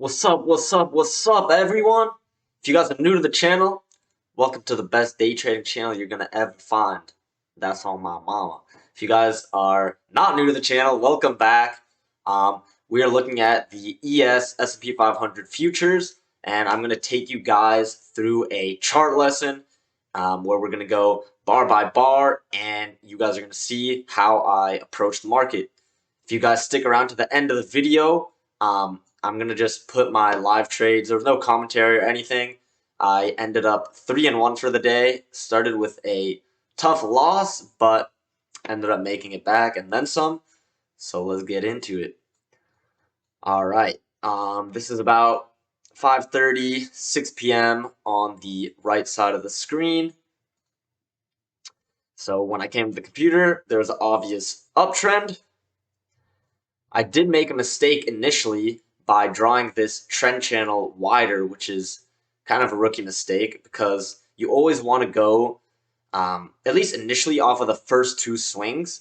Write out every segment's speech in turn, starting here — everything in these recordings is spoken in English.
What's up, what's up, everyone? If you guys are new to the channel, welcome to the best day trading channel you're gonna ever find. That's on my mama. If you guys are not new to the channel, welcome back. We are looking at the ES S&P 500 futures, and I'm gonna take you guys through a chart lesson where we're gonna go bar by bar, and you guys are gonna see how I approach the market. If you guys stick around to the end of the video, I'm gonna just put my live trades. There was no commentary or anything. I ended up 3-1 for the day. Started with a tough loss, but ended up making it back and then some. So let's get into it. All right. This is about 5:30, 6 p.m. on the right side of the screen. So when I came to the computer, there was an obvious uptrend. I did make a mistake initially by drawing this trend channel wider, which is kind of a rookie mistake because you always want to go, at least initially, off of the first two swings.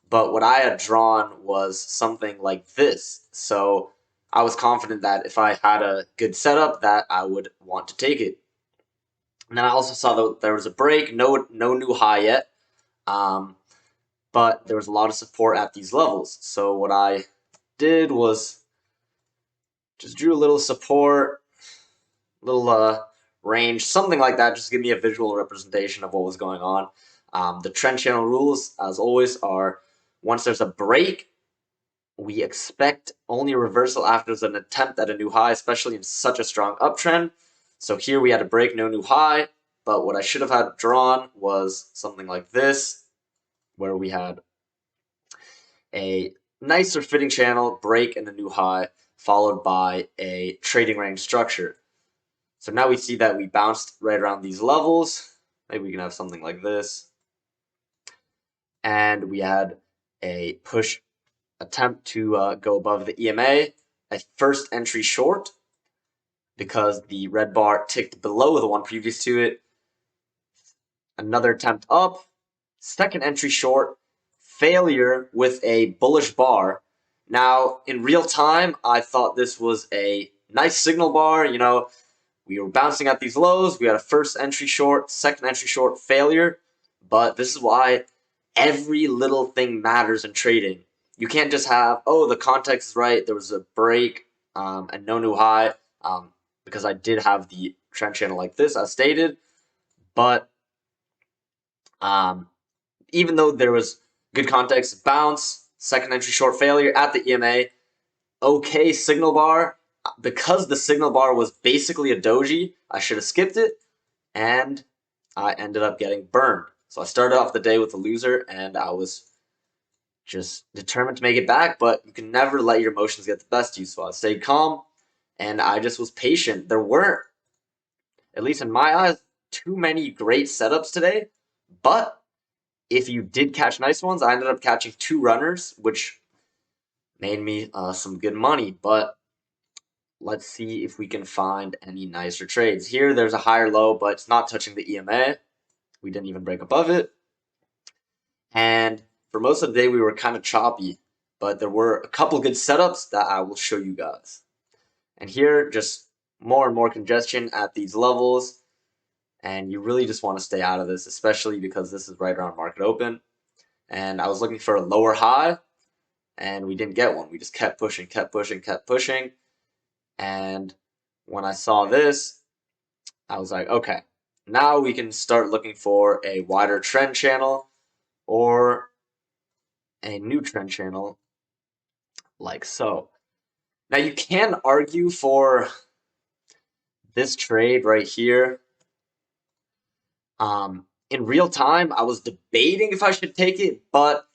But what I had drawn was something like this. So I was confident that if I had a good setup, that I would want to take it. And then I also saw that there was a break, no new high yet, but there was a lot of support at these levels. So what I did was just drew a little support, little range, something like that, just to give me a visual representation of what was going on. The trend channel rules, as always, are once there's a break, we expect only a reversal after there's an attempt at a new high, especially in such a strong uptrend. So here we had a break, no new high, but what I should have had drawn was something like this, where we had a nicer fitting channel, break, and a new high, followed by a trading range structure. So now we see that we bounced right around these levels. Maybe we can have something like this. And we had a push attempt to go above the EMA, a first entry short, because the red bar ticked below the one previous to it. Another attempt up, second entry short, failure with a bullish bar. Now, in real time, I thought this was a nice signal bar. You know, we were bouncing at these lows. We had a first entry short, second entry short, failure. But this is why every little thing matters in trading. You can't just have, oh, the context is right, there was a break and no new high, because I did have the trend channel like this, as stated. But even though there was good context, bounce, second entry short failure at the EMA, okay signal bar. Because the signal bar was basically a doji, I should have skipped it, and I ended up getting burned. So I started off the day with a loser, and I was just determined to make it back, but you can never let your emotions get the best of you. So I stayed calm, and I just was patient. There weren't, at least in my eyes, too many great setups today, but if you did catch nice ones, I ended up catching two runners, which made me some good money. But let's see if we can find any nicer trades. Here, there's a higher low, but it's not touching the EMA. We didn't even break above it. And for most of the day, we were kind of choppy, but there were a couple good setups that I will show you guys. And here, just more and more congestion at these levels. And you really just want to stay out of this, especially because this is right around market open. And I was looking for a lower high, and we didn't get one. We just kept pushing, kept pushing, kept pushing. And when I saw this, I was like, okay, now we can start looking for a wider trend channel or a new trend channel like so. Now you can argue for this trade right here. In real time, I was debating if I should take it, but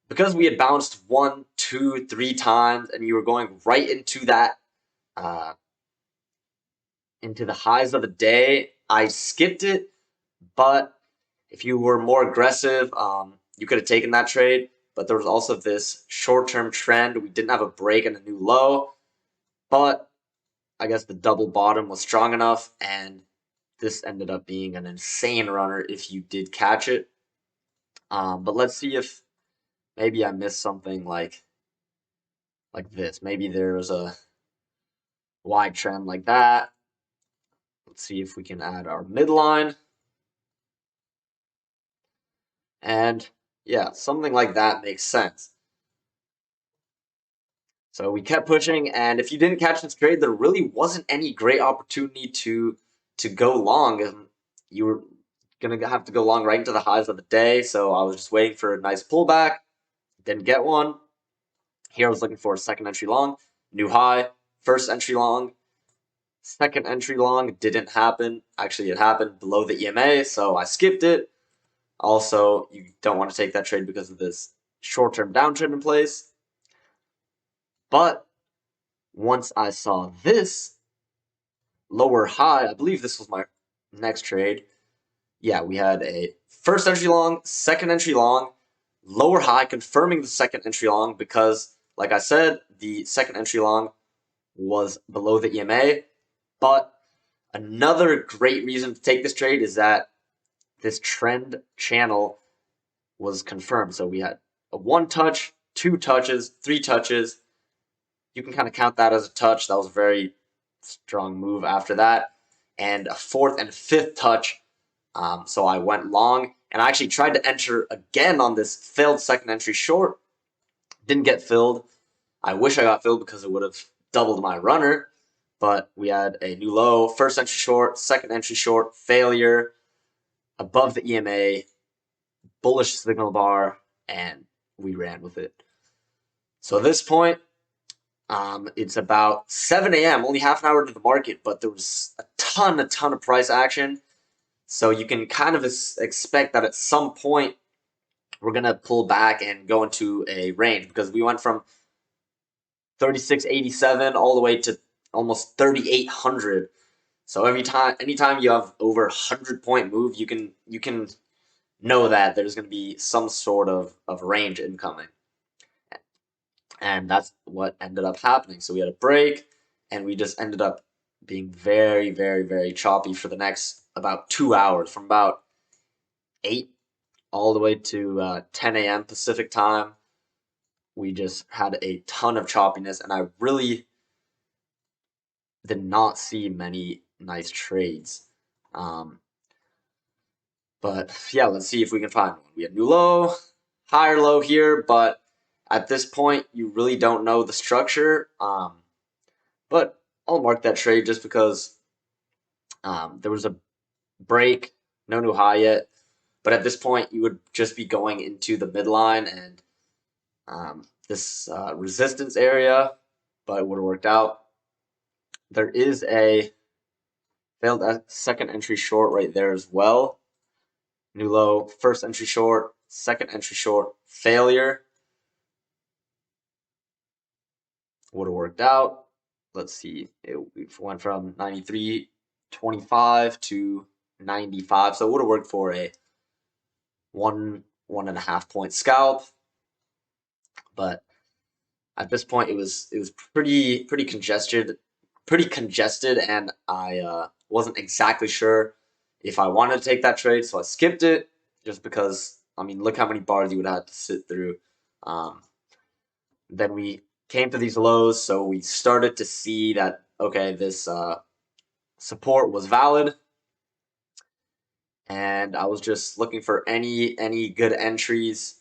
because we had bounced 1, 2, 3 times, and you were going right into that, into the highs of the day, I skipped it. But if you were more aggressive, you could have taken that trade. But there was also this short-term trend. We didn't have a break and a new low, but I guess the double bottom was strong enough, and this ended up being an insane runner if you did catch it. But let's see if maybe I missed something like this. Maybe there was a wide trend like that. Let's see if we can add our midline. And yeah, something like that makes sense. So we kept pushing, and if you didn't catch this trade, there really wasn't any great opportunity to go long. And you were gonna have to go long right into the highs of the day. So I was just waiting for a nice pullback. Didn't get one. Here I was looking for a second entry long, new high, first entry long, second entry long. Didn't happen. Actually, it happened below the EMA, so I skipped it. Also, you don't want to take that trade because of this short-term downtrend in place. But once I saw this lower high, I believe this was my next trade. Yeah, we had a first entry long, second entry long, lower high confirming the second entry long because, like I said, the second entry long was below the EMA. But another great reason to take this trade is that this trend channel was confirmed. So we had a 1 touch, 2 touches, 3 touches. You can kind of count that as a touch. That was a very strong move after that. And a 4th and 5th touch. So I went long. And I actually tried to enter again on this failed second entry short. Didn't get filled. I wish I got filled because it would have doubled my runner. But we had a new low, first entry short, second entry short, failure, above the EMA, bullish signal bar, and we ran with it. So at this point, it's about 7 a.m., only half an hour into the market, but there was a ton of price action. So you can kind of expect that at some point we're going to pull back and go into a range because we went from 3687 all the way to almost 3800. So anytime you have over 100-point move, you can know that there's going to be some sort of range incoming. And that's what ended up happening. So we had a break, and we just ended up being very, very, very choppy for the next about 2 hours, from about 8 all the way to 10 a.m. Pacific time. We just had a ton of choppiness, and I really did not see many nice trades. But yeah, let's see if we can find one. We had new low, higher low here, but at this point, you really don't know the structure. But I'll mark that trade just because there was a break, no new high yet. But at this point, you would just be going into the midline and this resistance area, but it would have worked out. There is a failed second entry short right there as well. New low, first entry short, second entry short, failure. Would have worked out. Let's see. It went from 93.25 to 95. So it would have worked for a 1.5 point scalp. But at this point, it was pretty congested, and I wasn't exactly sure if I wanted to take that trade, so I skipped it just because, I mean, look how many bars you would have to sit through. Then we came to these lows, so we started to see that, okay, this support was valid, and I was just looking for any good entries.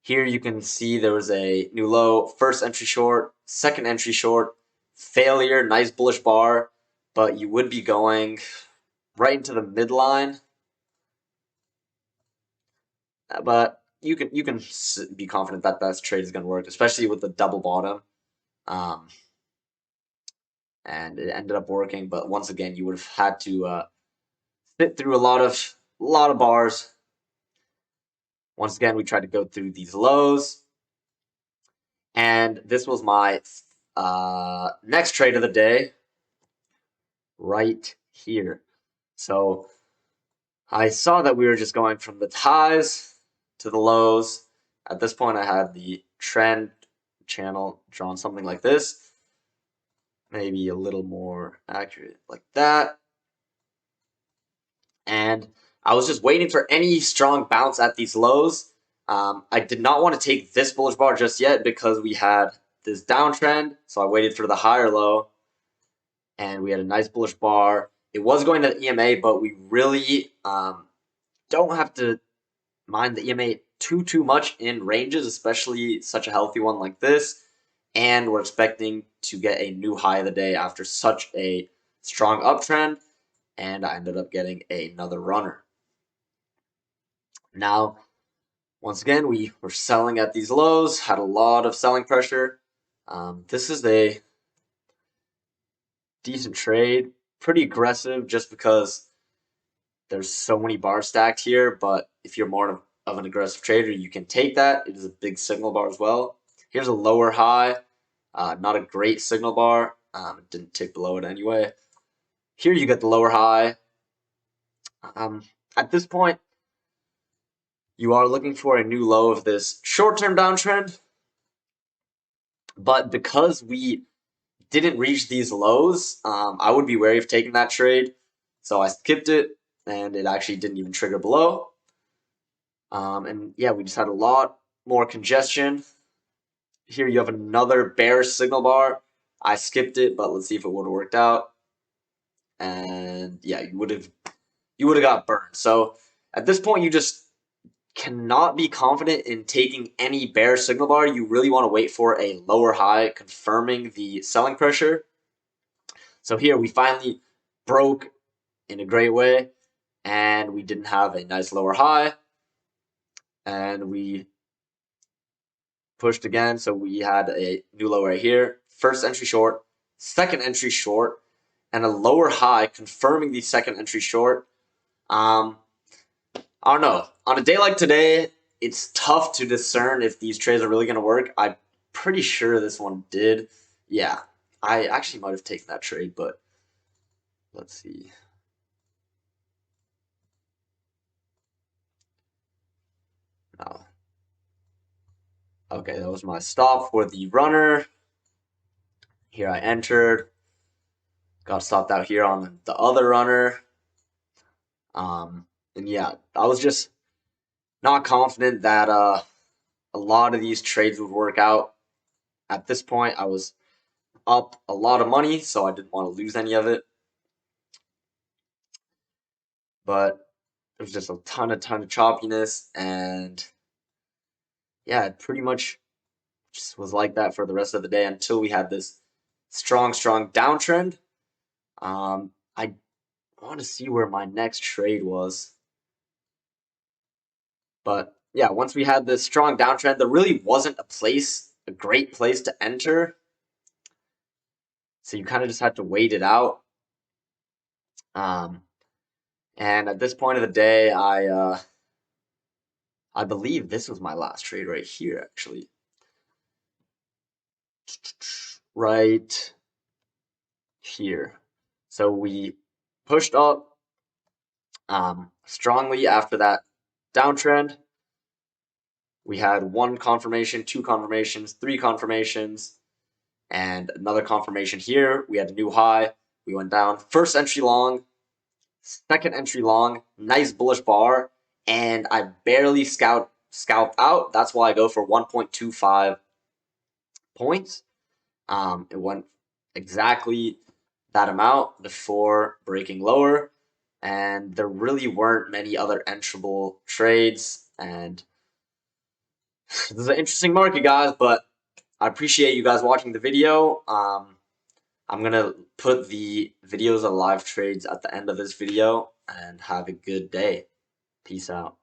Here you can see there was a new low, first entry short, second entry short, failure, nice bullish bar, but you would be going right into the midline. But you can be confident that that trade is going to work, especially with the double bottom. And it ended up working, but once again, you would have had to sit through a lot of bars. Once again, we tried to go through these lows, and this was my next trade of the day, right here. So I saw that we were just going from the highs to the lows. At this point, I had the trend channel drawn something like this, maybe a little more accurate like that. And I was just waiting for any strong bounce at these lows. I did not want to take this bullish bar just yet because we had this downtrend, so I waited for the higher low. and we had a nice bullish bar. It was going to the EMA, but we really don't have to mind the EMA too much in ranges, especially such a healthy one like this. And we're expecting to get a new high of the day after such a strong uptrend, and I ended up getting another runner. Now, once again, we were selling at these lows, had a lot of selling pressure. This is a decent trade, pretty aggressive just because there's so many bars stacked here, but if you're more of an aggressive trader, you can take that. It is a big signal bar as well. Here's a lower high, not a great signal bar. It didn't tick below it anyway. Here you get the lower high. At this point, you are looking for a new low of this short-term downtrend, but because we didn't reach these lows, I would be wary of taking that trade, so I skipped it, and it actually didn't even trigger below. And yeah, we just had a lot more congestion. Here you have another bearish signal bar. I skipped it, but let's see if it would have worked out. And yeah, you would have got burned. So at this point, you just cannot be confident in taking any bearish signal bar. You really want to wait for a lower high confirming the selling pressure. So here we finally broke in a great way, and we didn't have a nice lower high, and we pushed again. So we had a new low right here. First entry short, second entry short, and a lower high confirming the second entry short. I don't know. On a day like today, it's tough to discern if these trades are really going to work. I'm pretty sure this one did. Yeah, I actually might have taken that trade, but let's see. No. Okay, that was my stop for the runner. Here I entered. Got stopped out here on the other runner. And yeah, I was just not confident that a lot of these trades would work out. At this point, I was up a lot of money, so I didn't want to lose any of it. But there's just a ton of choppiness, and yeah, it pretty much just was like that for the rest of the day until we had this strong downtrend. I want to see where my next trade was. But yeah, once we had this strong downtrend, there really wasn't a great place to enter. So you kind of just had to wait it out. And at this point of the day, I believe this was my last trade right here, actually. Right here. So we pushed up strongly after that downtrend. We had one confirmation, two confirmations, three confirmations, and another confirmation here. We had a new high. We went down. First entry long, second entry long, nice bullish bar, and I barely scalped out. That's why I go for 1.25 points. It went exactly that amount before breaking lower, and there really weren't many other enterable trades, and this is an interesting market, guys, but I appreciate you guys watching the video. I'm going to put the videos of live trades at the end of this video, and have a good day. Peace out.